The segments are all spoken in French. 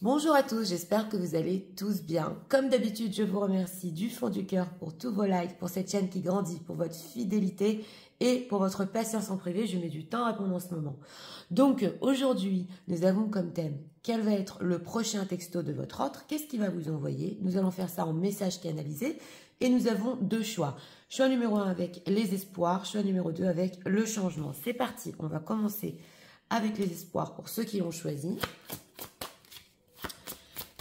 Bonjour à tous, j'espère que vous allez tous bien. Comme d'habitude, je vous remercie du fond du cœur pour tous vos likes, pour cette chaîne qui grandit, pour votre fidélité et pour votre patience en privé. Je mets du temps à répondre en ce moment. Donc aujourd'hui, nous avons comme thème quel va être le prochain texto de votre autre, qu'est-ce qu'il va vous envoyer. Nous allons faire ça en message canalisé et nous avons deux choix. Choix numéro 1 avec les espoirs, choix numéro 2 avec le changement. C'est parti, on va commencer avec les espoirs pour ceux qui l'ont choisi.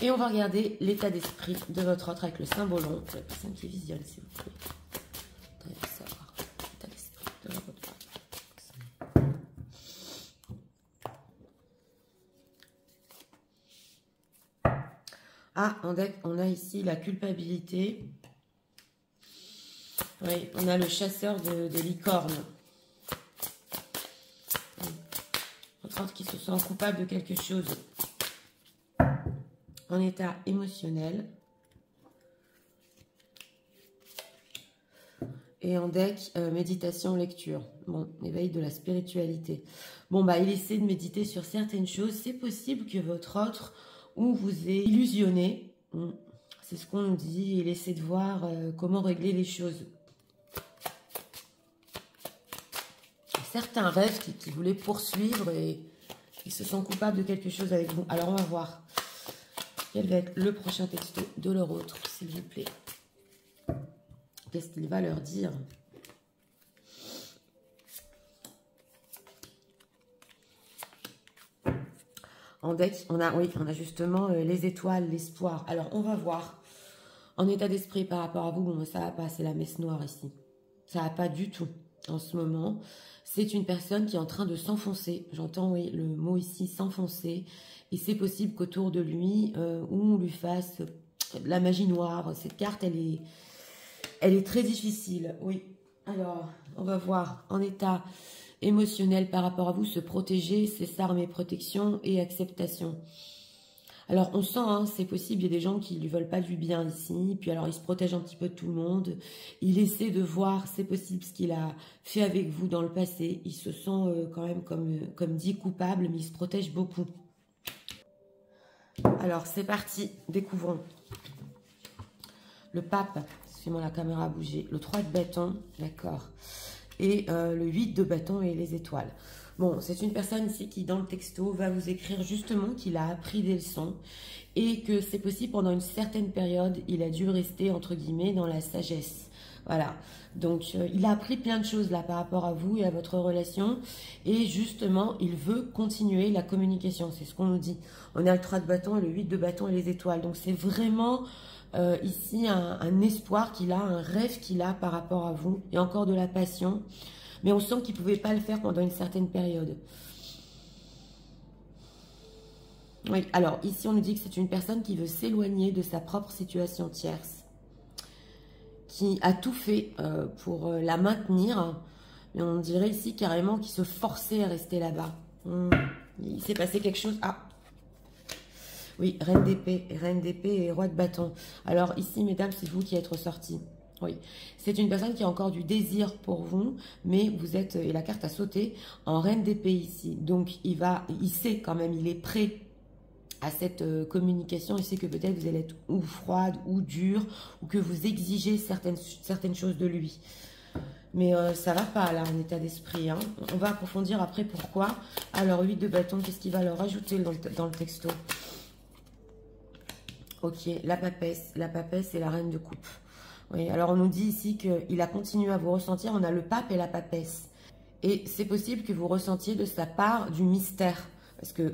Et on va regarder l'état d'esprit de votre autre avec le symbolon. Pour la personne qui visionne, s'il vous plaît. Vous devez savoir l'état d'esprit de votre autre. Ah, on a ici la culpabilité. Oui, on a le chasseur de licornes. Votre autre qui se sent coupable de quelque chose. En état émotionnel. Et en deck, méditation, lecture. Bon, éveil de la spiritualité. Bon, bah, il essaie de méditer sur certaines choses. C'est possible que votre autre, ou vous ait illusionné. C'est ce qu'on nous dit. Il essaie de voir comment régler les choses. Certains rêves qui voulaient poursuivre et ils se sentent coupables de quelque chose avec vous. Alors, on va voir. Quel va être le prochain texto de leur autre, s'il vous plaît? Qu'est-ce qu'il va leur dire? En deck, on a justement les étoiles, l'espoir. Alors, on va voir. En état d'esprit par rapport à vous, bon, ça va pas, c'est la messe noire ici. Ça va pas du tout en ce moment. C'est une personne qui est en train de s'enfoncer. J'entends, oui, le mot ici, s'enfoncer. Et c'est possible qu'autour de lui, on lui fasse de la magie noire. Cette carte, elle est très difficile. Oui. Alors, on va voir en état émotionnel par rapport à vous, se protéger, c'est s'armer, protection et acceptation. Alors, on sent, hein, c'est possible, il y a des gens qui ne lui veulent pas du bien ici, puis alors il se protège un petit peu de tout le monde, il essaie de voir, c'est possible, ce qu'il a fait avec vous dans le passé, il se sent quand même, comme dit, coupable, mais il se protège beaucoup. Alors, c'est parti, découvrons. Le pape, suivant la caméra a bougé, le 3 de bâton, d'accord, et le 8 de bâton et les étoiles. Bon, c'est une personne ici qui, dans le texto, va vous écrire justement qu'il a appris des leçons et que c'est possible, pendant une certaine période, il a dû rester, entre guillemets, dans la sagesse. Voilà. Donc, il a appris plein de choses là par rapport à vous et à votre relation. Et justement, il veut continuer la communication. C'est ce qu'on nous dit. On a le 3 de bâton et le 8 de bâton et les étoiles. Donc, c'est vraiment ici un espoir qu'il a, un rêve qu'il a par rapport à vous. Il y a encore de la passion. Mais on sent qu'il ne pouvait pas le faire pendant une certaine période. Oui, alors ici on nous dit que c'est une personne qui veut s'éloigner de sa propre situation tierce, qui a tout fait pour la maintenir, mais on dirait ici carrément qu'il se forçait à rester là-bas. Il s'est passé quelque chose. Ah, oui, reine d'épée et roi de bâton. Alors ici, mesdames, c'est vous qui êtes ressortis. Oui, c'est une personne qui a encore du désir pour vous, mais vous êtes, et la carte a sauté, en reine d'épée ici. Donc, il sait quand même, il est prêt à cette communication. Il sait que peut-être vous allez être ou froide ou dure, ou que vous exigez certaines choses de lui. Mais ça va pas là, en état d'esprit. Hein. On va approfondir après pourquoi. Alors, 8 de bâton, qu'est-ce qu'il va leur ajouter dans le texto? Ok, la papesse et la reine de coupe. Oui, alors on nous dit ici qu'il a continué à vous ressentir. On a le pape et la papesse. Et c'est possible que vous ressentiez de sa part du mystère. Parce que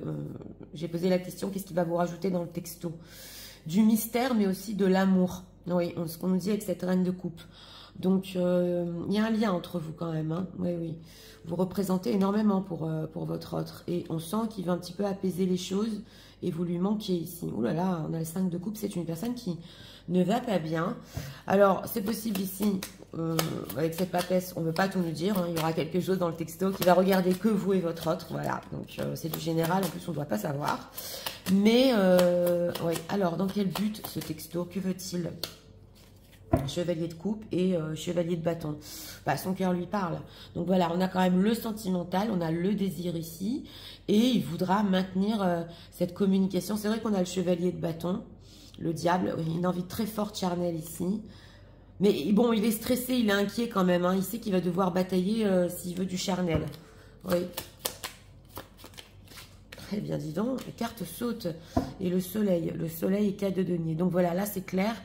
j'ai posé la question, qu'est-ce qu'il va vous rajouter dans le texto? Du mystère, mais aussi de l'amour. Oui, ce qu'on nous dit avec cette reine de coupe. Donc, il y a un lien entre vous quand même. Hein. Oui, oui. Vous représentez énormément pour votre autre. Et on sent qu'il veut un petit peu apaiser les choses. Et vous lui manquez ici. Ouh là là, on a le 5 de coupe. C'est une personne qui ne va pas bien. Alors, c'est possible ici, avec cette papesse, on ne veut pas tout nous dire. Hein. Il y aura quelque chose dans le texto qui va regarder que vous et votre autre. Voilà. Donc, c'est du général. En plus, on ne doit pas savoir. Mais, oui. Alors, dans quel but ce texto? Que veut-il? Chevalier de coupe et chevalier de bâton. Bah, son cœur lui parle. Donc voilà, on a quand même le sentimental, on a le désir ici. Et il voudra maintenir cette communication. C'est vrai qu'on a le chevalier de bâton, le diable. Une envie très forte charnelle ici. Mais bon, il est stressé, il est inquiet quand même. Hein. Il sait qu'il va devoir batailler s'il veut du charnel. Oui. Très bien, dis donc, les cartes sautent. Et le soleil est 4 de denier. Donc voilà, là c'est clair,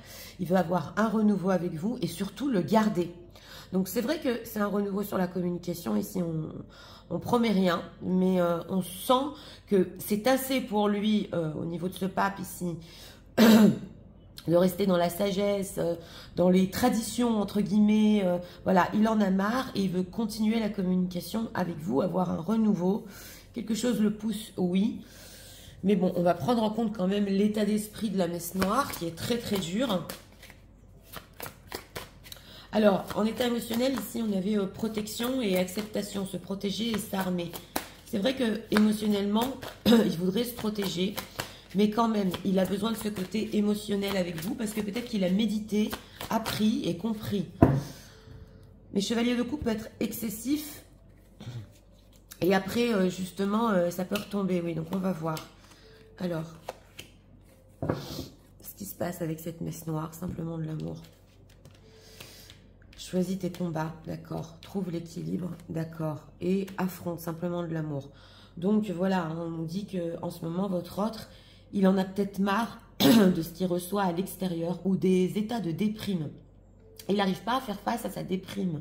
il veut avoir un renouveau avec vous et surtout le garder. Donc c'est vrai que c'est un renouveau sur la communication. Ici, on promet rien, mais on sent que c'est assez pour lui au niveau de ce pape ici, de rester dans la sagesse, dans les traditions, entre guillemets. Voilà, il en a marre et il veut continuer la communication avec vous, avoir un renouveau. Quelque chose le pousse, oui. Mais bon, on va prendre en compte quand même l'état d'esprit de la messe noire, qui est très très dur. Alors, en état émotionnel, ici, on avait protection et acceptation, se protéger et s'armer. C'est vrai que émotionnellement, il voudrait se protéger, mais quand même, il a besoin de ce côté émotionnel avec vous, parce que peut-être qu'il a médité, appris et compris. Mais chevalier de coupe peut être excessif, et après, justement, ça peut retomber, oui, donc on va voir. Alors, ce qui se passe avec cette messe noire, simplement de l'amour. Choisis tes combats, d'accord. Trouve l'équilibre, d'accord. Et affronte simplement de l'amour. Donc voilà, hein, on nous dit qu'en ce moment, votre autre, il en a peut-être marre de ce qu'il reçoit à l'extérieur ou des états de déprime. Il n'arrive pas à faire face à sa déprime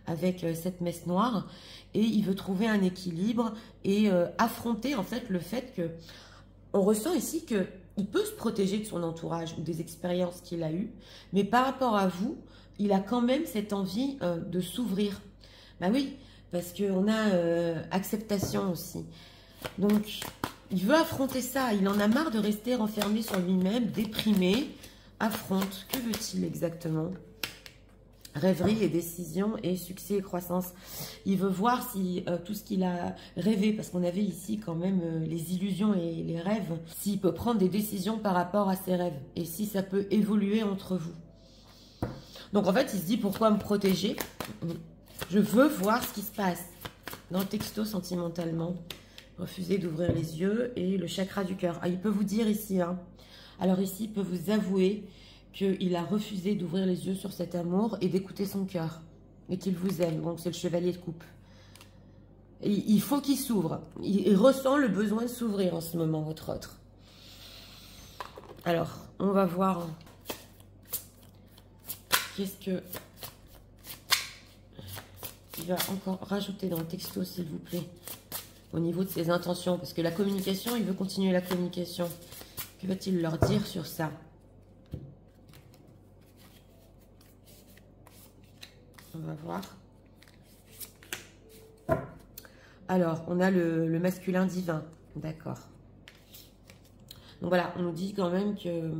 avec cette messe noire et il veut trouver un équilibre et affronter en fait le fait que on ressent ici qu'il peut se protéger de son entourage ou des expériences qu'il a eues, mais par rapport à vous, il a quand même cette envie de s'ouvrir. Ben oui, parce qu'on a acceptation aussi. Donc, il veut affronter ça. Il en a marre de rester renfermé sur lui-même, déprimé. Affronte. Que veut-il exactement ? Rêverie et décision et succès et croissance. Il veut voir si tout ce qu'il a rêvé, parce qu'on avait ici quand même les illusions et les rêves, s'il peut prendre des décisions par rapport à ses rêves et si ça peut évoluer entre vous. Donc en fait, il se dit pourquoi me protéger? Je veux voir ce qui se passe. Dans le texto, sentimentalement, refuser d'ouvrir les yeux et le chakra du cœur. Ah, il peut vous dire ici, hein. Alors ici, il peut vous avouer qu'il a refusé d'ouvrir les yeux sur cet amour et d'écouter son cœur. Et qu'il vous aime. Donc, c'est le chevalier de coupe. Et il faut qu'il s'ouvre. Il ressent le besoin de s'ouvrir en ce moment, votre autre. Alors, on va voir. Qu'est-ce que... Il va encore rajouter dans le texto, s'il vous plaît. Au niveau de ses intentions. Parce que la communication, il veut continuer la communication. Que va-t-il leur dire sur ça ? On va voir. Alors, on a le masculin divin. D'accord. Donc voilà, on nous dit quand même que...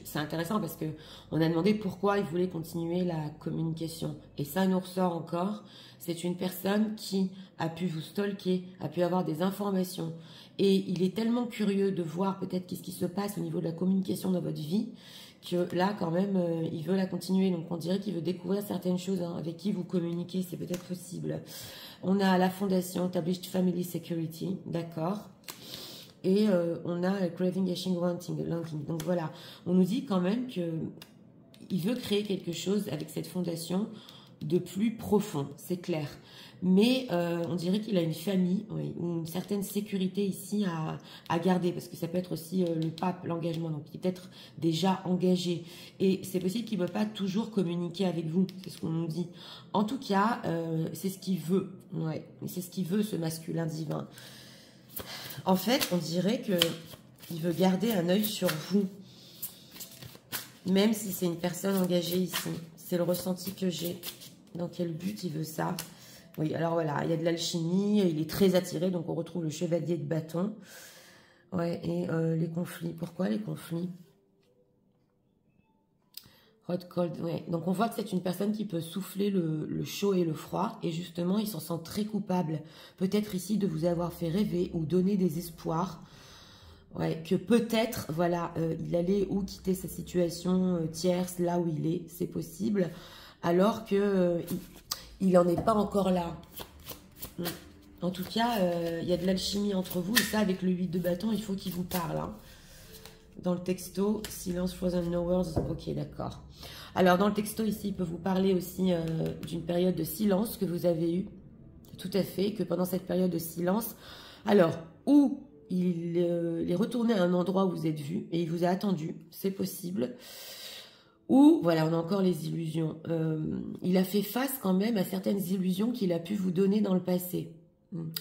C'est intéressant parce qu'on a demandé pourquoi il voulait continuer la communication. Et ça nous ressort encore. C'est une personne qui a pu vous stalker, a pu avoir des informations. Et il est tellement curieux de voir peut-être qu'est-ce qui se passe au niveau de la communication dans votre vie, que là, quand même, il veut la continuer. Donc, on dirait qu'il veut découvrir certaines choses hein, avec qui vous communiquez. C'est peut-être possible. On a la fondation Established Family Security. D'accord. Et on a Craving, Hashing, Wanting, Longing. Donc, voilà. On nous dit quand même qu'il veut créer quelque chose avec cette fondation de plus profond. C'est clair. Mais on dirait qu'il a une famille, oui, une certaine sécurité ici à garder, parce que ça peut être aussi le pape, l'engagement, donc il est peut-être déjà engagé. Et c'est possible qu'il ne veut pas toujours communiquer avec vous, c'est ce qu'on nous dit. En tout cas, c'est ce qu'il veut, ouais, c'est ce qu'il veut, ce masculin divin. En fait, on dirait qu'il veut garder un œil sur vous, même si c'est une personne engagée ici. C'est le ressenti que j'ai. Dans quel but il veut ça ? Oui, alors voilà, il y a de l'alchimie, il est très attiré, donc on retrouve le chevalier de bâton. Ouais, et les conflits. Pourquoi les conflits? Hot, cold, ouais. Donc on voit que c'est une personne qui peut souffler le chaud et le froid, et justement, il s'en sent très coupable. Peut-être ici de vous avoir fait rêver ou donner des espoirs. Ouais, que peut-être, voilà, il allait ou quitter sa situation tierce, là où il est, c'est possible, alors que il n'en est pas encore là. Mm. En tout cas, il y a de l'alchimie entre vous, et ça, avec le 8 de bâton, il faut qu'il vous parle. Hein. Dans le texto, silence, frozen, no words, ok, d'accord. Alors, dans le texto, ici, il peut vous parler aussi d'une période de silence que vous avez eue. Tout à fait, que pendant cette période de silence, alors, ou il est retourné à un endroit où vous êtes vu et il vous a attendu, c'est possible. Ou, voilà, on a encore les illusions. Il a fait face quand même à certaines illusions qu'il a pu vous donner dans le passé.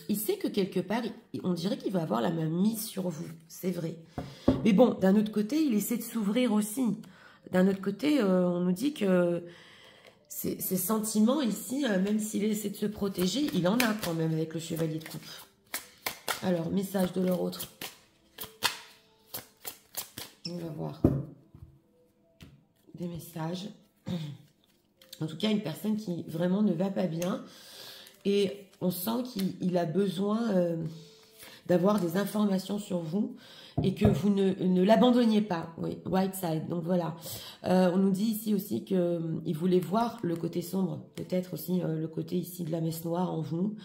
Il sait que quelque part, on dirait qu'il va avoir la main mise sur vous, c'est vrai. Mais bon, d'un autre côté, il essaie de s'ouvrir aussi. D'un autre côté, on nous dit que ces sentiments ici, même s'il essaie de se protéger, il en a quand même avec le chevalier de coupe. Alors, message de leur autre. On va voir. Des messages. En tout cas, une personne qui vraiment ne va pas bien. Et on sent qu'il a besoin d'avoir des informations sur vous et que vous ne l'abandonniez pas. Oui, white side. Donc voilà. On nous dit ici aussi qu'il voulait voir le côté sombre, peut-être aussi le côté ici de la messe noire en vous.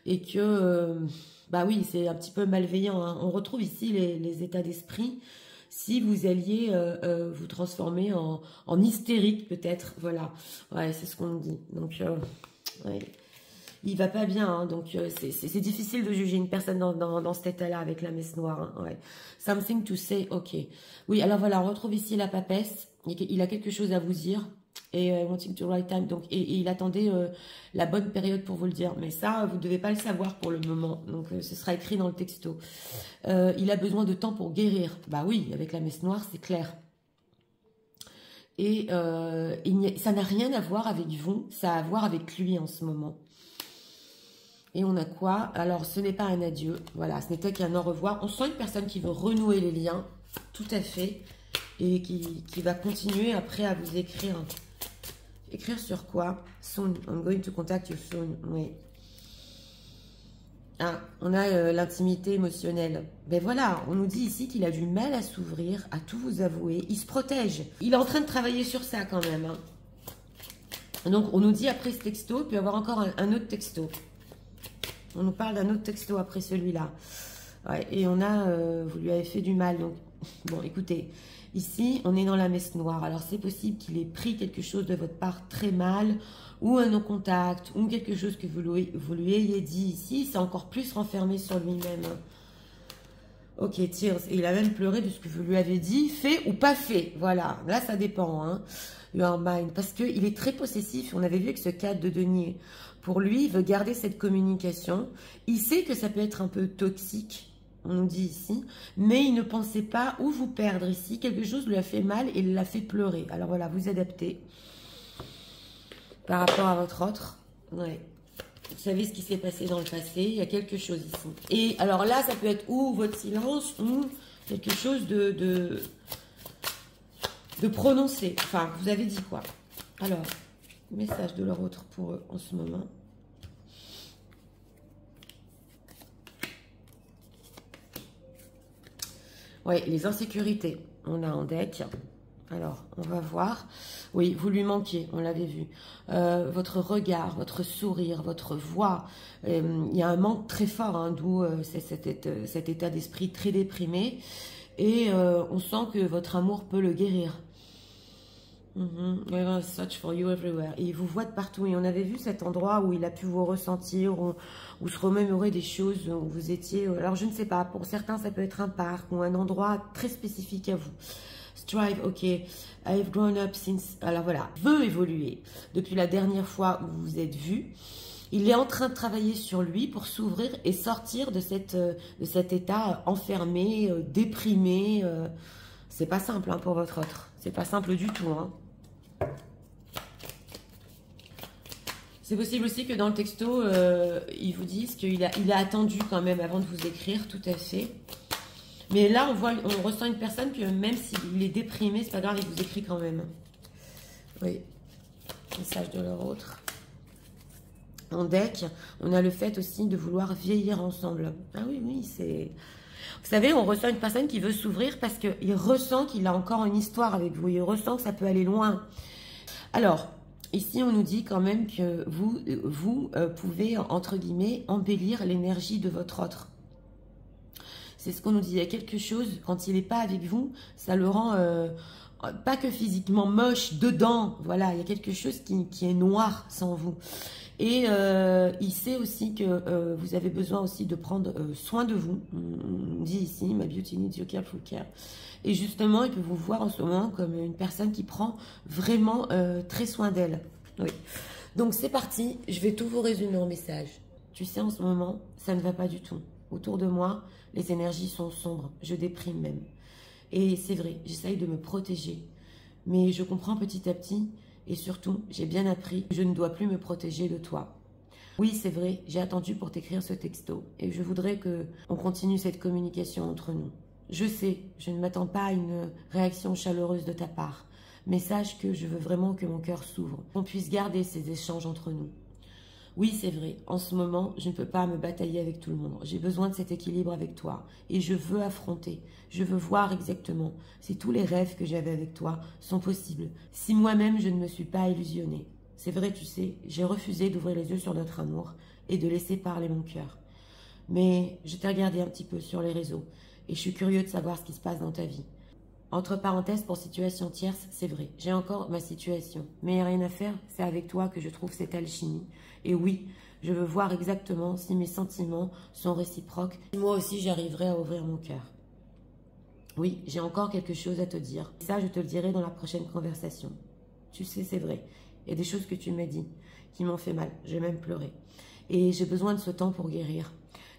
Et que, bah oui, c'est un petit peu malveillant. Hein. On retrouve ici les états d'esprit. Si vous alliez vous transformer en hystérique, peut-être. Voilà. Ouais, c'est ce qu'on nous dit. Donc, ouais. Il va pas bien, hein, donc c'est difficile de juger une personne dans cet état-là avec la messe noire. Hein, ouais. Something to say, ok. Oui, alors voilà, on retrouve ici la papesse. Il a quelque chose à vous dire. Et wanting to write time, donc, et il attendait la bonne période pour vous le dire. Mais ça, vous ne devez pas le savoir pour le moment. Donc, ce sera écrit dans le texto. Il a besoin de temps pour guérir. Bah oui, avec la messe noire, c'est clair. Et ça n'a rien à voir avec vous, ça a à voir avec lui en ce moment. Et on a quoi? Alors, ce n'est pas un adieu. Voilà, ce n'était qu'un au revoir. On sent une personne qui veut renouer les liens, tout à fait. Et qui va continuer après à vous écrire. Écrire sur quoi? Soon. I'm going to contact you soon. Oui. Ah, on a l'intimité émotionnelle. Ben voilà, on nous dit ici qu'il a du mal à s'ouvrir, à tout vous avouer. Il se protège. Il est en train de travailler sur ça quand même. Hein. Donc, on nous dit après ce texto, il peut y avoir encore un autre texto. On nous parle d'un autre texto après celui-là. Ouais, et on a... vous lui avez fait du mal. Donc, bon, écoutez, ici, on est dans la messe noire. Alors, c'est possible qu'il ait pris quelque chose de votre part très mal, ou un non-contact, ou quelque chose que vous lui ayez dit ici. C'est encore plus renfermé sur lui-même. Ok, tears. Et il a même pleuré de ce que vous lui avez dit, fait ou pas fait. Voilà, là, ça dépend. Hein. Your mind. Parce qu'il est très possessif. On avait vu avec ce cadre de denier. Pour lui, il veut garder cette communication. Il sait que ça peut être un peu toxique, on nous dit ici, mais il ne pensait pas où vous perdre ici. Quelque chose lui a fait mal et l'a fait pleurer. Alors voilà, vous adaptez par rapport à votre autre. Ouais. Vous savez ce qui s'est passé dans le passé. Il y a quelque chose ici. Et alors là, ça peut être ou votre silence ou quelque chose de prononcé. Enfin, vous avez dit quoi? Alors... Message de leur autre pour eux en ce moment. Oui, les insécurités. On a en deck. Alors, on va voir. Oui, vous lui manquez, on l'avait vu. Votre regard, votre sourire, votre voix. Il y a un manque très fort, hein, d'où cet état d'esprit très déprimé. Et on sent que votre amour peut le guérir. Search for you everywhere. Et il vous voit de partout. Et on avait vu cet endroit où il a pu vous ressentir, ou se remémorer des choses où vous étiez. Alors je ne sais pas, pour certains ça peut être un parc ou un endroit très spécifique à vous. Strive, ok. I've grown up since. Alors voilà, veut évoluer. Depuis la dernière fois où vous vous êtes vus, il est en train de travailler sur lui pour s'ouvrir et sortir de cet état enfermé, déprimé. C'est pas simple hein, pour votre autre. C'est pas simple du tout. Hein. C'est possible aussi que dans le texto, ils vous disent qu'il a attendu quand même avant de vous écrire, tout à fait. Mais là, on ressent une personne que même s'il est déprimé, c'est pas grave, il vous écrit quand même. Oui. Message de leur autre. En deck, on a le fait aussi de vouloir vieillir ensemble. Ah oui, oui, c'est... Vous savez, on ressent une personne qui veut s'ouvrir parce qu'il ressent qu'il a encore une histoire avec vous. Il ressent que ça peut aller loin. Alors, ici, on nous dit quand même que vous pouvez, entre guillemets, embellir l'énergie de votre autre. C'est ce qu'on nous dit. Il y a quelque chose, quand il n'est pas avec vous, ça le rend pas que physiquement moche, dedans. Voilà, il y a quelque chose qui est noir sans vous. Et il sait aussi que vous avez besoin aussi de prendre soin de vous. On dit ici, my beauty needs your careful care. Et justement, il peut vous voir en ce moment comme une personne qui prend vraiment très soin d'elle. Oui. Donc c'est parti, je vais tout vous résumer en message. Tu sais, en ce moment, ça ne va pas du tout. Autour de moi, les énergies sont sombres, je déprime même. Et c'est vrai, j'essaye de me protéger. Mais je comprends petit à petit, et surtout, j'ai bien appris que je ne dois plus me protéger de toi. Oui, c'est vrai, j'ai attendu pour t'écrire ce texto, et je voudrais qu'on continue cette communication entre nous. Je sais, je ne m'attends pas à une réaction chaleureuse de ta part, mais sache que je veux vraiment que mon cœur s'ouvre, qu'on puisse garder ces échanges entre nous. Oui, c'est vrai, en ce moment, je ne peux pas me batailler avec tout le monde. J'ai besoin de cet équilibre avec toi. Et je veux affronter, je veux voir exactement si tous les rêves que j'avais avec toi sont possibles. Si moi-même, je ne me suis pas illusionnée. C'est vrai, tu sais, j'ai refusé d'ouvrir les yeux sur notre amour et de laisser parler mon cœur. Mais je t'ai regardé un petit peu sur les réseaux et je suis curieux de savoir ce qui se passe dans ta vie. Entre parenthèses, pour situation tierce, c'est vrai, j'ai encore ma situation. Mais il n'y a rien à faire, c'est avec toi que je trouve cette alchimie. Et oui, je veux voir exactement si mes sentiments sont réciproques. Moi aussi, j'arriverai à ouvrir mon cœur. Oui, j'ai encore quelque chose à te dire. Ça, je te le dirai dans la prochaine conversation. Tu sais, c'est vrai. Il y a des choses que tu m'as dit qui m'ont fait mal. J'ai même pleuré. Et j'ai besoin de ce temps pour guérir.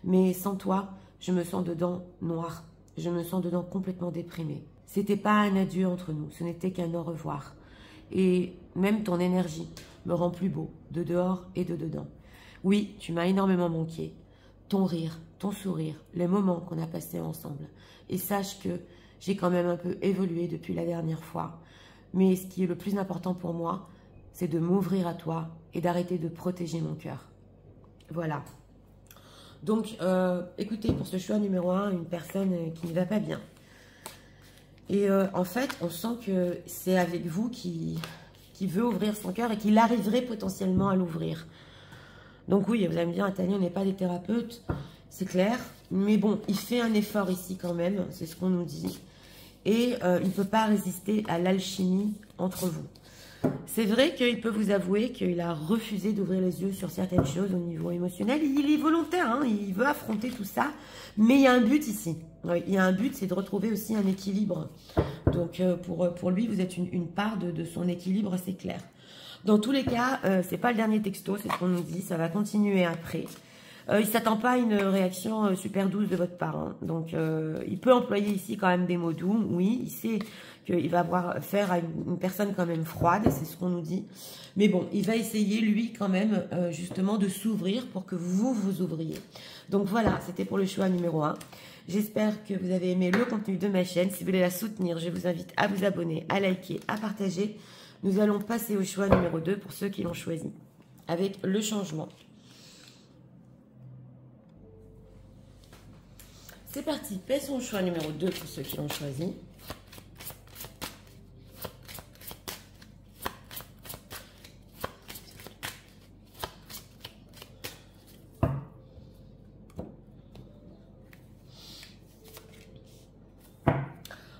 Mais sans toi, je me sens dedans noire. Je me sens dedans complètement déprimée. C'était pas un adieu entre nous, ce n'était qu'un au revoir. Et même ton énergie me rend plus beau, de dehors et de dedans. Oui, tu m'as énormément manqué. Ton rire, ton sourire, les moments qu'on a passés ensemble. Et sache que j'ai quand même un peu évolué depuis la dernière fois. Mais ce qui est le plus important pour moi, c'est de m'ouvrir à toi et d'arrêter de protéger mon cœur. Voilà. Donc, écoutez, pour ce choix numéro 1, une personne qui ne va pas bien. Et en fait, on sent que c'est avec vous qui veut ouvrir son cœur et qu'il arriverait potentiellement à l'ouvrir. Donc oui, vous allez me dire, Nathalie, on n'est pas des thérapeutes, c'est clair. Mais bon, il fait un effort ici quand même, c'est ce qu'on nous dit. Et il ne peut pas résister à l'alchimie entre vous. C'est vrai qu'il peut vous avouer qu'il a refusé d'ouvrir les yeux sur certaines choses au niveau émotionnel. Il est volontaire, hein, il veut affronter tout ça. Mais il y a un but ici. Oui, il y a un but, c'est de retrouver aussi un équilibre. Donc pour lui, vous êtes une part de son équilibre, c'est clair. Dans tous les cas, c'est pas le dernier texto, c'est ce qu'on nous dit. Ça va continuer après. Il ne s'attend pas à une réaction super douce de votre part. Hein. Donc, il peut employer ici quand même des mots doux. Oui, il sait qu'il va avoir affaire à une personne quand même froide, c'est ce qu'on nous dit. Mais bon, il va essayer, lui, quand même, justement, de s'ouvrir pour que vous vous ouvriez. Donc voilà, c'était pour le choix numéro 1. J'espère que vous avez aimé le contenu de ma chaîne. Si vous voulez la soutenir, je vous invite à vous abonner, à liker, à partager. Nous allons passer au choix numéro 2 pour ceux qui l'ont choisi, avec le changement. C'est parti, passons au choix numéro 2 pour ceux qui l'ont choisi.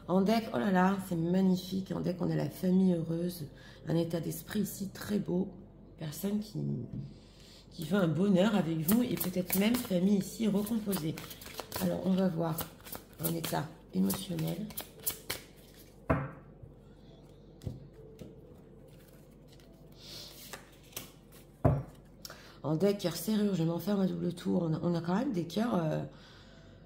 En deck, oh là là, c'est magnifique. En deck, on a la famille heureuse. Un état d'esprit ici très beau. Personne qui veut un bonheur avec vous et peut-être même famille ici recomposée. Alors, on va voir un état émotionnel. En deck, cœur serrure, je m'enferme à double tour. On a quand même des cœurs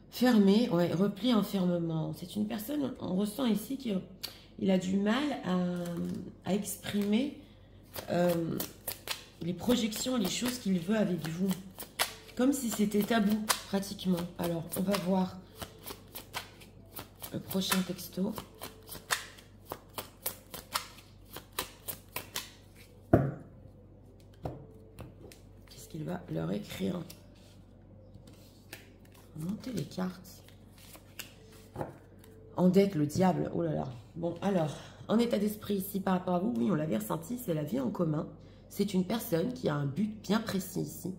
fermés, ouais, repli enfermement. C'est une personne, on ressent ici qu'il a du mal à exprimer les projections, les choses qu'il veut avec vous. Comme si c'était tabou, pratiquement. Alors, on va voir le prochain texto. Qu'est-ce qu'il va leur écrire? Monter les cartes. En deck, le diable, oh là là. Bon, alors, en état d'esprit ici par rapport à vous, oui, on l'avait ressenti, c'est la vie en commun. C'est une personne qui a un but bien précis ici.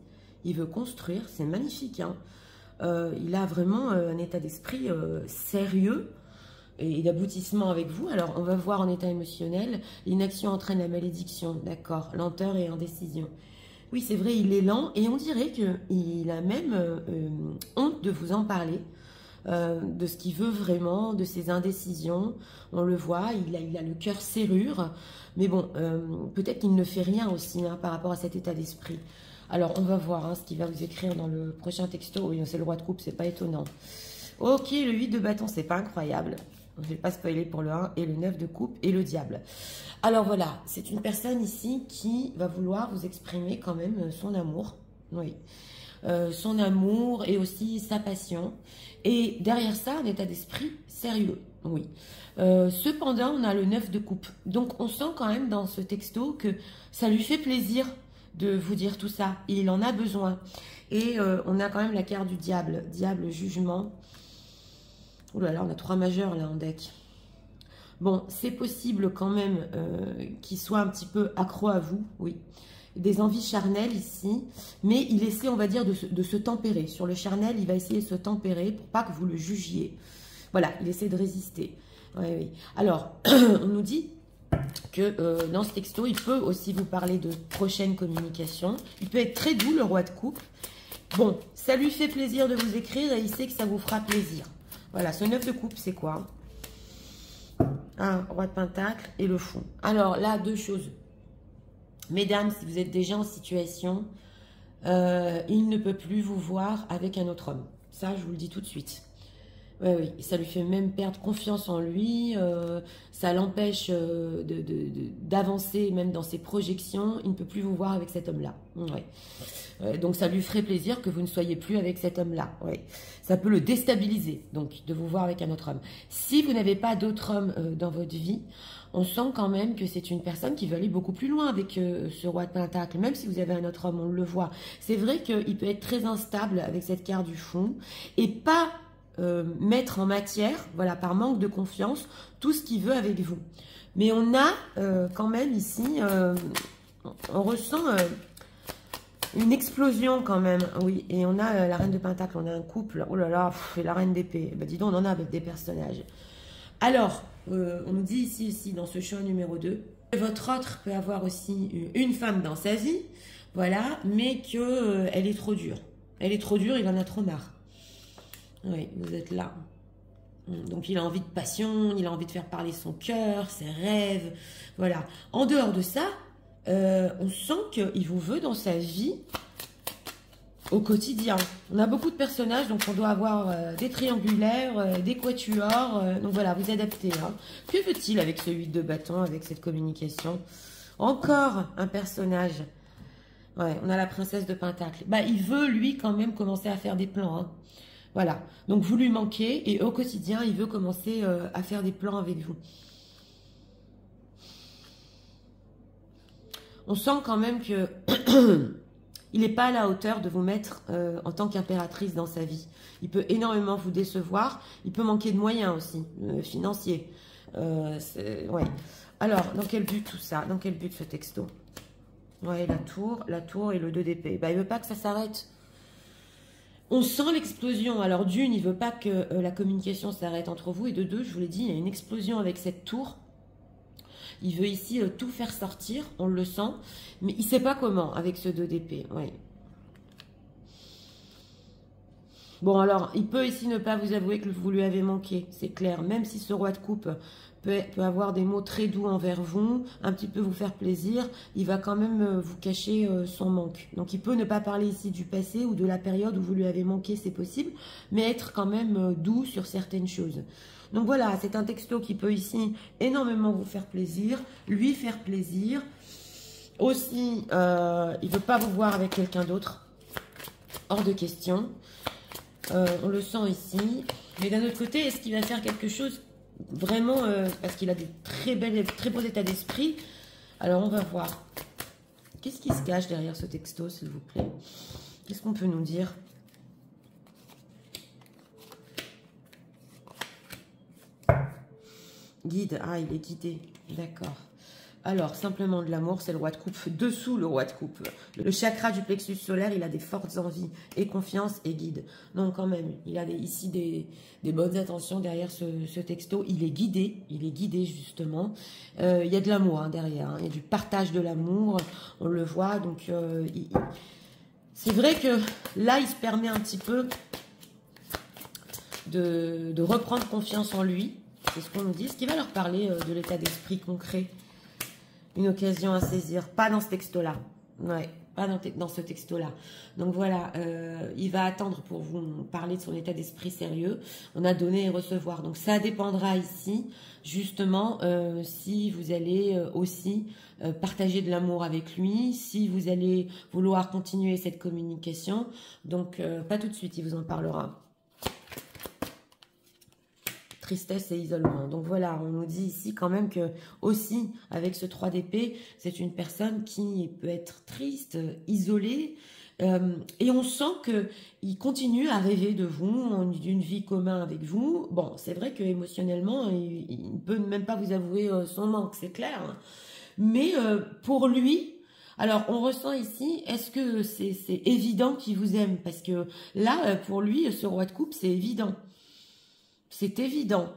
Il veut construire, c'est magnifique, hein. Il a vraiment un état d'esprit sérieux et d'aboutissement avec vous. Alors, on va voir en état émotionnel, l'inaction entraîne la malédiction, d'accord, lenteur et indécision. Oui, c'est vrai, il est lent et on dirait qu'il a même honte de vous en parler. De ce qu'il veut vraiment, de ses indécisions. On le voit, il a le cœur serrure. Mais bon, peut-être qu'il ne fait rien aussi hein, par rapport à cet état d'esprit. Alors, on va voir hein, ce qu'il va vous écrire dans le prochain texto. Oui, c'est le roi de coupe, c'est pas étonnant. Ok, le 8 de bâton, c'est pas incroyable. Je ne vais pas spoiler pour le 1 et le 9 de coupe et le diable. Alors voilà, c'est une personne ici qui va vouloir vous exprimer quand même son amour. Oui. Son amour et aussi sa passion. Et derrière ça, un état d'esprit sérieux. Oui. Cependant, on a le 9 de coupe. Donc, on sent quand même dans ce texto que ça lui fait plaisir de vous dire tout ça. Il en a besoin. Et on a quand même la carte du diable. Diable, jugement. Ouh là là, on a 3 majeurs là en deck. Bon, c'est possible quand même qu'il soit un petit peu accro à vous, oui. Des envies charnelles ici, mais il essaie, on va dire, de se tempérer. Sur le charnel, il va essayer de se tempérer pour pas que vous le jugiez. Voilà, il essaie de résister. Oui, oui. Alors, on nous dit que dans ce texto, il peut aussi vous parler de prochaines communications. Il peut être très doux, le roi de coupe. Bon, ça lui fait plaisir de vous écrire et il sait que ça vous fera plaisir. Voilà, ce 9 de coupe, c'est quoi? Un roi de pentacle et le fou. Alors là, 2 choses. Mesdames, si vous êtes déjà en situation, il ne peut plus vous voir avec un autre homme. Ça, je vous le dis tout de suite. Oui, oui, ça lui fait même perdre confiance en lui, ça l'empêche d'avancer même dans ses projections. Il ne peut plus vous voir avec cet homme-là. Ouais. Donc, ça lui ferait plaisir que vous ne soyez plus avec cet homme-là. Ouais. Ça peut le déstabiliser, donc, de vous voir avec un autre homme. Si vous n'avez pas d'autre homme dans votre vie, on sent quand même que c'est une personne qui veut aller beaucoup plus loin avec ce roi de pentacle. Même si vous avez un autre homme, on le voit. C'est vrai qu'il peut être très instable avec cette carte du fond et pas mettre en matière, voilà, par manque de confiance, tout ce qu'il veut avec vous. Mais on a quand même ici, on ressent une explosion quand même, oui. Et on a la reine de pentacle, on a un couple, oh là là, et la reine d'épée. Ben, dis donc, on en a avec des personnages. Alors, on nous dit ici, dans ce choix numéro 2, votre autre peut avoir aussi une femme dans sa vie, voilà, mais qu'elle elle est trop dure. Elle est trop dure, il en a trop marre. Oui, vous êtes là. Donc, il a envie de passion, il a envie de faire parler son cœur, ses rêves. Voilà. En dehors de ça, on sent qu'il vous veut dans sa vie au quotidien. On a beaucoup de personnages, donc on doit avoir des triangulaires, des quatuors. Donc voilà, vous adaptez. Hein. Que veut-il avec ce 8 de bâton, avec cette communication? Encore un personnage. Ouais, on a la princesse de pentacle. Bah, il veut, lui, quand même, commencer à faire des plans. Hein. Voilà. Donc, vous lui manquez et au quotidien, il veut commencer à faire des plans avec vous. On sent quand même que il n'est pas à la hauteur de vous mettre en tant qu'impératrice dans sa vie. Il peut énormément vous décevoir. Il peut manquer de moyens aussi, financiers. Ouais. Alors, dans quel but tout ça? Dans quel but ce texto? Ouais, la tour et le 2 d'épée. Bah, il ne veut pas que ça s'arrête. On sent l'explosion. Alors, d'une, il ne veut pas que la communication s'arrête entre vous. Et de deux, je vous l'ai dit, il y a une explosion avec cette tour. Il veut ici tout faire sortir, on le sent. Mais il ne sait pas comment avec ce 2 d'épée. Oui. Bon, alors, il peut ici ne pas vous avouer que vous lui avez manqué. C'est clair. Même si ce roi de coupe peut avoir des mots très doux envers vous, un petit peu vous faire plaisir, il va quand même vous cacher son manque. Donc, il peut ne pas parler ici du passé ou de la période où vous lui avez manqué, c'est possible, mais être quand même doux sur certaines choses. Donc, voilà, c'est un texto qui peut ici énormément vous faire plaisir, lui faire plaisir. Aussi, il ne veut pas vous voir avec quelqu'un d'autre, hors de question. On le sent ici. Mais d'un autre côté, est-ce qu'il va faire quelque chose vraiment, parce qu'il a des très beaux états d'esprit. Alors, on va voir. Qu'est-ce qui se cache derrière ce texto, s'il vous plaît? Qu'est-ce qu'on peut nous dire? Guide, ah, il est guidé, d'accord. Alors, simplement de l'amour, c'est le roi de coupe. Dessous, le roi de coupe. Le chakra du plexus solaire, il a des fortes envies et confiance et guide. Donc, quand même, il a ici des bonnes intentions derrière ce texto. Il est guidé justement. Il y a de l'amour hein, derrière. Hein. Il y a du partage de l'amour, on le voit. Donc, c'est vrai que là, il se permet un petit peu de reprendre confiance en lui. C'est ce qu'on nous dit. Ce qui va leur parler de l'état d'esprit concret. Une occasion à saisir. Pas dans ce texto-là. Ouais, pas dans ce texto-là. Donc voilà, il va attendre pour vous parler de son état d'esprit sérieux. On a donné et recevoir. Donc ça dépendra ici, justement, si vous allez aussi partager de l'amour avec lui, si vous allez vouloir continuer cette communication. Donc pas tout de suite, il vous en parlera. Tristesse et isolement. Donc voilà, on nous dit ici quand même que aussi avec ce 3 d'épée, c'est une personne qui peut être triste, isolée, et on sent que il continue à rêver de vous, d'une vie commune avec vous. Bon, c'est vrai que émotionnellement, il ne peut même pas vous avouer son manque, c'est clair. Hein. Mais pour lui, alors on ressent ici, est-ce que c'est évident qu'il vous aime? Parce que là, pour lui, ce roi de coupe, c'est évident. C'est évident.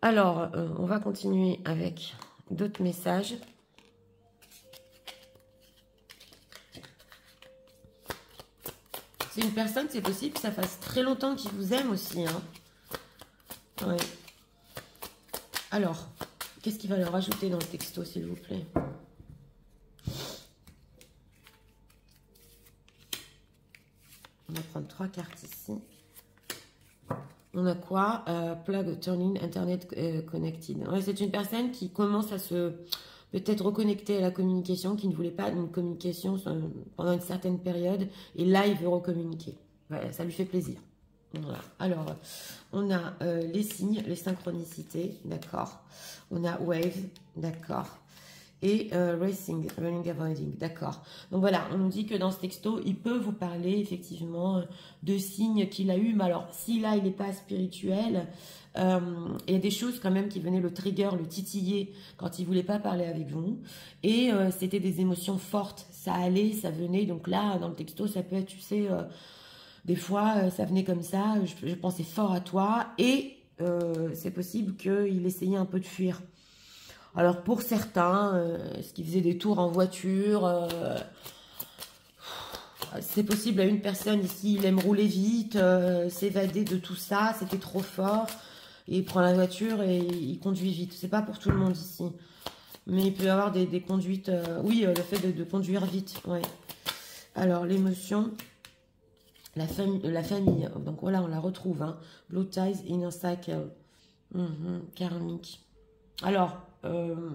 Alors, on va continuer avec d'autres messages. C'est une personne, c'est possible que ça fasse très longtemps qu'il vous aime aussi. Hein. Ouais. Alors, qu'est-ce qu'il va leur ajouter dans le texto, s'il vous plaît? On va prendre 3 cartes ici. On a quoi? Plug turning internet connected. Ouais, c'est une personne qui commence à se peut-être reconnecter à la communication, qui ne voulait pas une communication pendant une certaine période. Et là, il veut recommuniquer. Voilà, ça lui fait plaisir. Voilà. Alors, on a les signes, les synchronicités, d'accord. On a wave, d'accord. Et racing, running, avoiding, d'accord. Donc voilà, on nous dit que dans ce texto, il peut vous parler effectivement de signes qu'il a eu. Mais alors, si là, il n'est pas spirituel, il y a des choses quand même qui venaient le trigger, le titiller quand il ne voulait pas parler avec vous. Et c'était des émotions fortes. Ça allait, ça venait. Donc là, dans le texto, ça peut être, tu sais, des fois, ça venait comme ça. Je pensais fort à toi. Et c'est possible qu'il essayait un peu de fuir. Alors pour certains, ce qui faisait des tours en voiture, c'est possible à une personne ici, il aime rouler vite, s'évader de tout ça, c'était trop fort, et il prend la voiture et il conduit vite. C'est pas pour tout le monde ici, mais il peut y avoir des conduites, oui, le fait de conduire vite, ouais. Alors l'émotion, la famille, donc voilà, on la retrouve, hein. Blue ties, inner cycle, karmique. Alors,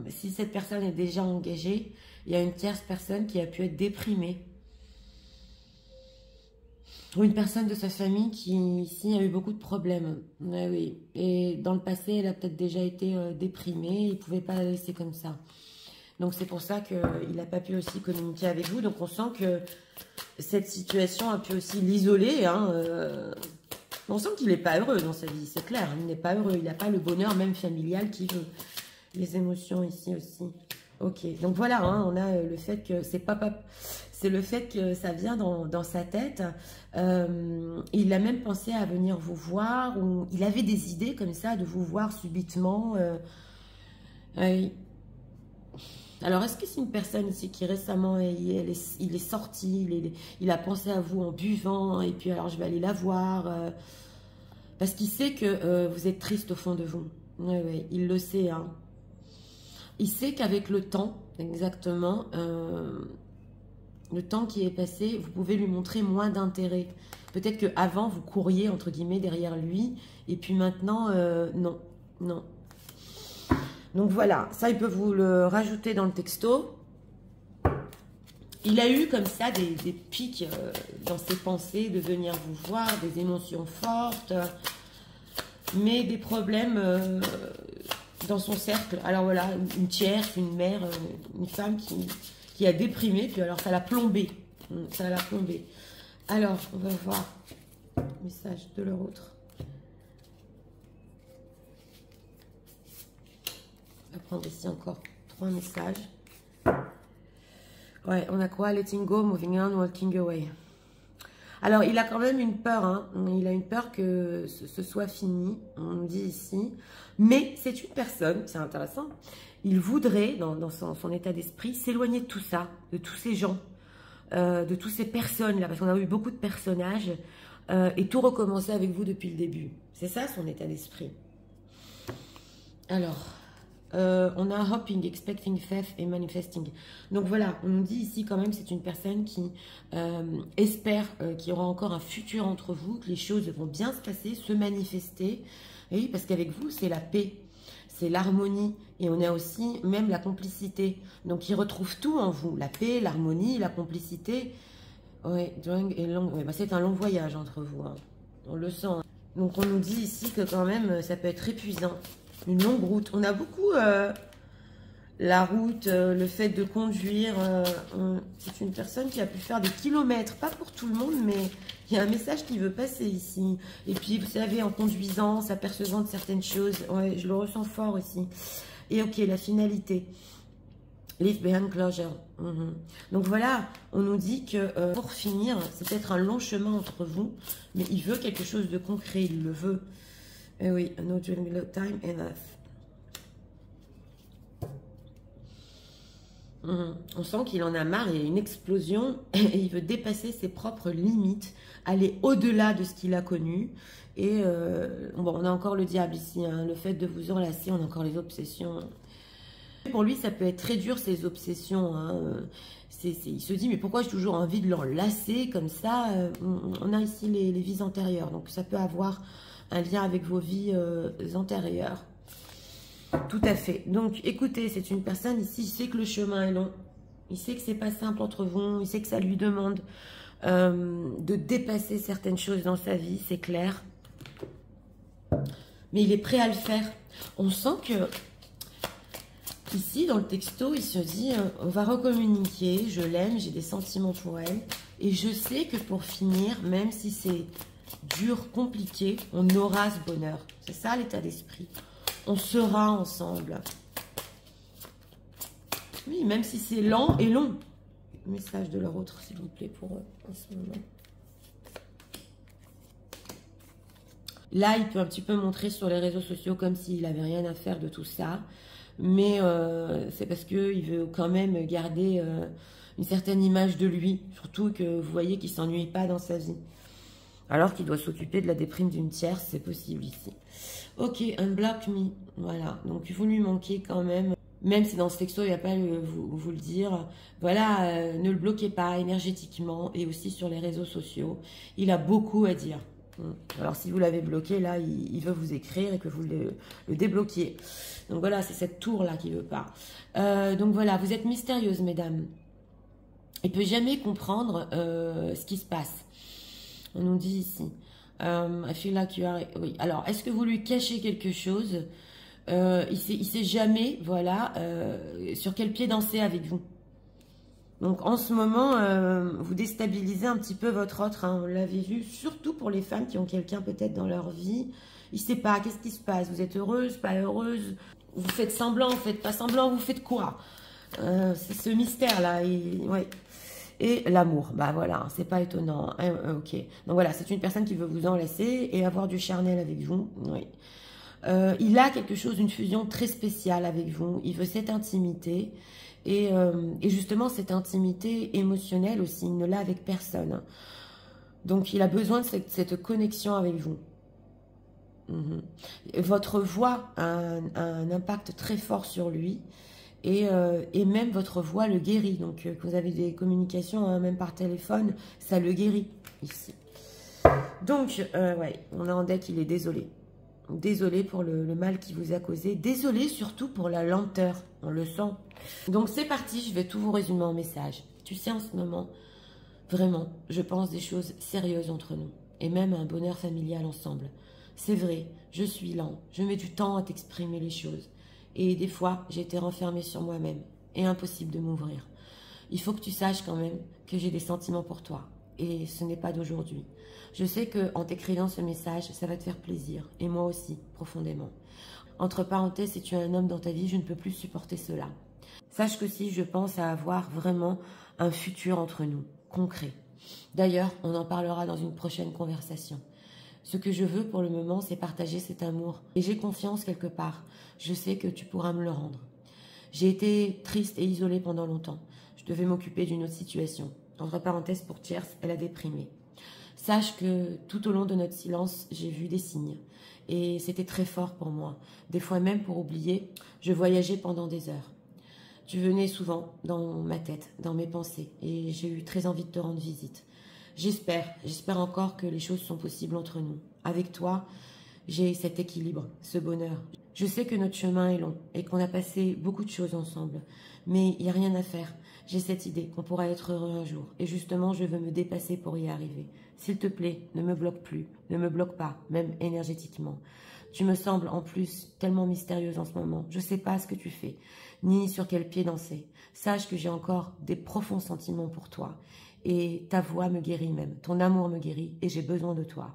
si cette personne est déjà engagée, il y a une tierce personne qui a pu être déprimée. Ou une personne de sa famille qui, ici, a eu beaucoup de problèmes. Ouais, oui. Et dans le passé, elle a peut-être déjà été déprimée. Il ne pouvait pas la laisser comme ça. Donc, c'est pour ça qu'il n'a pas pu aussi communiquer avec vous. Donc, on sent que cette situation a pu aussi l'isoler. Hein, on sent qu'il n'est pas heureux dans sa vie, c'est clair. Il n'est pas heureux. Il n'a pas le bonheur, même familial, qu'il veut. Les émotions ici aussi. Ok, donc voilà, hein, on a le fait que c'est le fait que ça vient dans sa tête. Il a même pensé à venir vous voir, ou il avait des idées comme ça de vous voir subitement. Alors, est-ce que c'est une personne ici qui récemment, il est sorti, il a pensé à vous en buvant, et puis alors je vais aller la voir, parce qu'il sait que vous êtes triste au fond de vous. Oui, il le sait, hein. Il sait qu'avec le temps, exactement, le temps qui est passé, vous pouvez lui montrer moins d'intérêt. Peut-être qu'avant, vous couriez, entre guillemets, derrière lui. Et puis maintenant, non. Non. Donc voilà, ça, il peut vous le rajouter dans le texto. Il a eu comme ça des pics dans ses pensées, de venir vous voir, des émotions fortes, mais des problèmes... dans son cercle. Alors voilà, une tierce, une mère, une femme qui a déprimé, puis alors ça l'a plombé. Ça l'a plombé. Alors, on va voir le message de leur autre. prendre ici encore 3 messages. Ouais, on a quoi? Letting go, moving on, walking away. Alors, il a quand même une peur, hein. Il a une peur que ce soit fini, on dit ici. Mais c'est une personne, c'est intéressant, il voudrait, dans son état d'esprit, s'éloigner de tout ça, de tous ces gens, de toutes ces personnes-là, parce qu'on a eu beaucoup de personnages, et tout recommencer avec vous depuis le début. C'est ça son état d'esprit. Alors, on a hoping, expecting, faith et manifesting. Donc voilà, on nous dit ici quand même c'est une personne qui espère qu'il y aura encore un futur entre vous, que les choses vont bien se passer, se manifester. Et oui, parce qu'avec vous, c'est la paix, c'est l'harmonie. Et on a aussi même la complicité. Donc il retrouve tout en vous, la paix, l'harmonie, la complicité. Oui, c'est un long voyage entre vous, hein. On le sent. Hein. Donc on nous dit ici que quand même ça peut être épuisant. Une longue route. On a beaucoup la route, le fait de conduire. C'est une personne qui a pu faire des kilomètres. Pas pour tout le monde, mais il y a un message qui veut passer ici. Et puis, vous savez, en conduisant, s'apercevant de certaines choses. Ouais, je le ressens fort ici. Et ok, la finalité. Leave behind closure. Donc voilà, on nous dit que pour finir, c'est peut-être un long chemin entre vous, mais il veut quelque chose de concret, il le veut. Eh oui, no time enough. On sent qu'il en a marre, il y a une explosion et il veut dépasser ses propres limites, aller au-delà de ce qu'il a connu. Et bon, on a encore le diable ici, hein, le fait de vous enlacer, on a encore les obsessions. Pour lui, ça peut être très dur, ces obsessions. Hein. Il se dit, mais pourquoi j'ai toujours envie de l'enlacer comme ça? On a ici les vies antérieures, donc ça peut avoir un lien avec vos vies antérieures. Tout à fait. Donc, écoutez, c'est une personne ici, il sait que le chemin est long. Il sait que c'est pas simple entre vous. Il sait que ça lui demande de dépasser certaines choses dans sa vie, c'est clair. Mais il est prêt à le faire. On sent que, ici, dans le texto, il se dit, on va recommuniquer, je l'aime, j'ai des sentiments pour elle. Et je sais que pour finir, même si c'est dur, compliqué, on aura ce bonheur. C'est ça l'état d'esprit. On sera ensemble. Oui, même si c'est lent et long. Message de leur autre, s'il vous plaît, pour eux, en ce moment. Là, il peut un petit peu montrer sur les réseaux sociaux comme s'il n'avait rien à faire de tout ça. Mais c'est parce qu'il veut quand même garder une certaine image de lui. Surtout que vous voyez qu'il ne s'ennuie pas dans sa vie. Alors qu'il doit s'occuper de la déprime d'une tierce, c'est possible ici. Ok, unblock me. Voilà, donc vous lui manquez quand même. Même si dans ce texto, il n'y a pas vous le dire. Voilà, ne le bloquez pas énergétiquement et aussi sur les réseaux sociaux. Il a beaucoup à dire. Alors si vous l'avez bloqué, là, il veut vous écrire et que vous le débloquiez. Donc voilà, c'est cette tour-là qu'il ne veut pas. Donc voilà, vous êtes mystérieuse, mesdames. Il ne peut jamais comprendre ce qui se passe. On nous dit ici. I feel like you are... Oui, alors, est-ce que vous lui cachez quelque chose? Il sait jamais, voilà, sur quel pied danser avec vous. Donc, en ce moment, vous déstabilisez un petit peu votre autre. Hein, on l'avait vu, surtout pour les femmes qui ont quelqu'un peut-être dans leur vie. Il ne sait pas, qu'est-ce qui se passe? Vous êtes heureuse, pas heureuse? Vous faites semblant, vous faites pas semblant, vous faites quoi? C'est ce mystère-là. Ouais. Et l'amour, bah voilà, c'est pas étonnant. Ok, donc voilà, c'est une personne qui veut vous enlacer et avoir du charnel avec vous. Oui. Il a quelque chose, une fusion très spéciale avec vous. Il veut cette intimité et justement cette intimité émotionnelle aussi. Il ne l'a avec personne. Donc il a besoin de cette connexion avec vous. Votre voix a un impact très fort sur lui. Et même votre voix le guérit. Donc, que vous avez des communications, hein, même par téléphone, ça le guérit ici. Donc, ouais, on a en deck, il est désolé. Désolé pour le mal qu'il vous a causé. Désolé surtout pour la lenteur. On le sent. Donc, c'est parti. Je vais tout vous résumer en message. Tu sais, en ce moment, vraiment, je pense des choses sérieuses entre nous. Et même un bonheur familial ensemble. C'est vrai, je suis lent. Je mets du temps à t'exprimer les choses. Et des fois, j'ai été renfermée sur moi-même et impossible de m'ouvrir. Il faut que tu saches quand même que j'ai des sentiments pour toi et ce n'est pas d'aujourd'hui. Je sais qu'en t'écrivant ce message, ça va te faire plaisir et moi aussi, profondément. Entre parenthèses, si tu as un homme dans ta vie, je ne peux plus supporter cela. Sache que si je pense à avoir vraiment un futur entre nous, concret. D'ailleurs, on en parlera dans une prochaine conversation. Ce que je veux pour le moment, c'est partager cet amour. Et j'ai confiance quelque part. Je sais que tu pourras me le rendre. J'ai été triste et isolée pendant longtemps. Je devais m'occuper d'une autre situation. Entre parenthèses, pour Tierce, elle a déprimé. Sache que tout au long de notre silence, j'ai vu des signes. Et c'était très fort pour moi. Des fois même, pour oublier, je voyageais pendant des heures. Tu venais souvent dans ma tête, dans mes pensées. Et j'ai eu très envie de te rendre visite. J'espère encore que les choses sont possibles entre nous. Avec toi, j'ai cet équilibre, ce bonheur. Je sais que notre chemin est long et qu'on a passé beaucoup de choses ensemble. Mais il n'y a rien à faire. J'ai cette idée qu'on pourra être heureux un jour. Et justement, je veux me dépasser pour y arriver. S'il te plaît, ne me bloque plus. Ne me bloque pas, même énergétiquement. Tu me sembles en plus tellement mystérieuse en ce moment. Je ne sais pas ce que tu fais, ni sur quel pied danser. Sache que j'ai encore des profonds sentiments pour toi. Et ta voix me guérit même, ton amour me guérit et j'ai besoin de toi.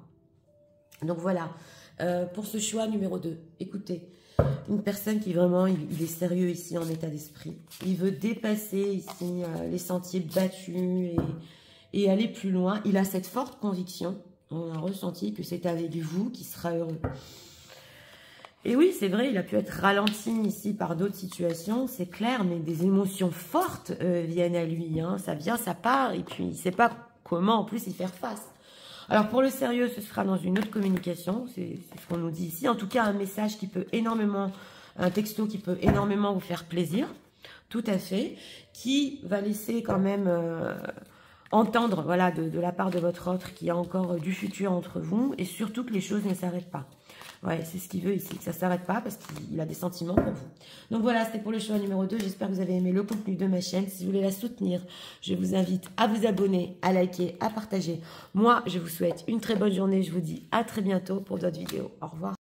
Donc voilà, pour ce choix numéro 2, écoutez, une personne qui vraiment, il est sérieux ici en état d'esprit. Il veut dépasser ici les sentiers battus et aller plus loin. Il a cette forte conviction, on a ressenti que c'est avec vous qu'il sera heureux. Et oui, c'est vrai, il a pu être ralenti ici par d'autres situations, c'est clair, mais des émotions fortes viennent à lui. Hein. Ça vient, ça part, et puis il ne sait pas comment en plus y faire face. Alors pour le sérieux, ce sera dans une autre communication, c'est ce qu'on nous dit ici. En tout cas, un message qui peut énormément, un texto qui peut énormément vous faire plaisir, tout à fait, qui va laisser quand même entendre, voilà, de la part de votre autre qu'il y a encore du futur entre vous, et surtout que les choses ne s'arrêtent pas. Ouais, c'est ce qu'il veut ici, que ça ne s'arrête pas parce qu'il a des sentiments pour vous. Donc voilà, c'était pour le choix numéro 2. J'espère que vous avez aimé le contenu de ma chaîne. Si vous voulez la soutenir, je vous invite à vous abonner, à liker, à partager. Moi, je vous souhaite une très bonne journée. Je vous dis à très bientôt pour d'autres vidéos. Au revoir.